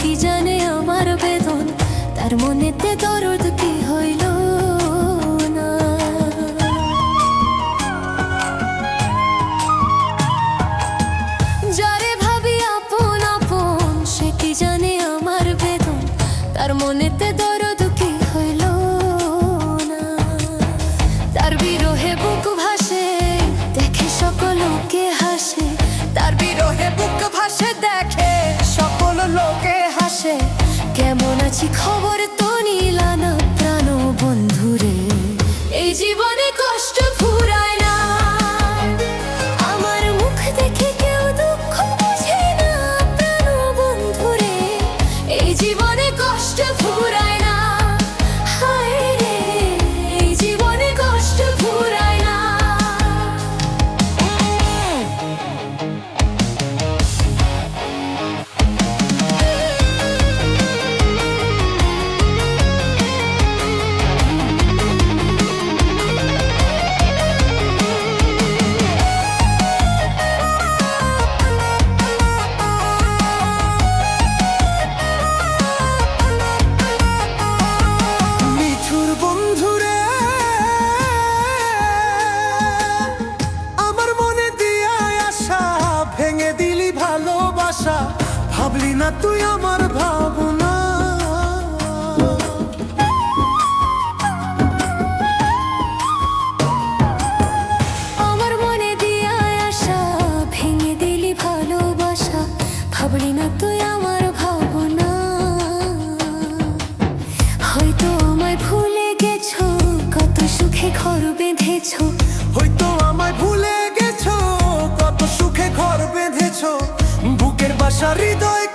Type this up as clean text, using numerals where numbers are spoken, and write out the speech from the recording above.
কি জানে আমার বেদন, তার মনেতে দরদ কি হইল না। যারে ভাবি আপন আপন, সে কি জানে আমার বেদন, তার মনেতে দরদ কি হইল না। তার বিরহে বুক ভাসে, দেখে সকল লোকে হাসে। তার বিরহে বুক ভাসে, দেখে সকল লোকে হাসে। কেমন আছি খবর তো নিলা না প্রাণ বন্ধুরে, এই জীবনে কষ্ট ফুরায় না। আমার মুখ দেখে কেউ দুঃখ বুঝে না প্রাণ বন্ধুরে, এই জীবনে কষ্ট ফুরায় না। হায় রে, এই জীবনে কষ্ট ফুরায় না। মিঠুর বন্ধুরে, আমার মনে দিয়া আশা ভেঙে দিলি ভালোবাসা। ভাবলি না তুই আমার ভাবনা, আমার মনে দিয়া আশা ভেঙে দিলি ভালোবাসা। ভাবলি না তুই আমার ভাবনা। হয়তো আমায় ভুলে গেছো, কত সুখে ঘর বেঁধেছো। হয়তো আমায় ভুলে গেছো, কত সুখে ঘর বেঁধেছো। বুকের বাসা হৃদয়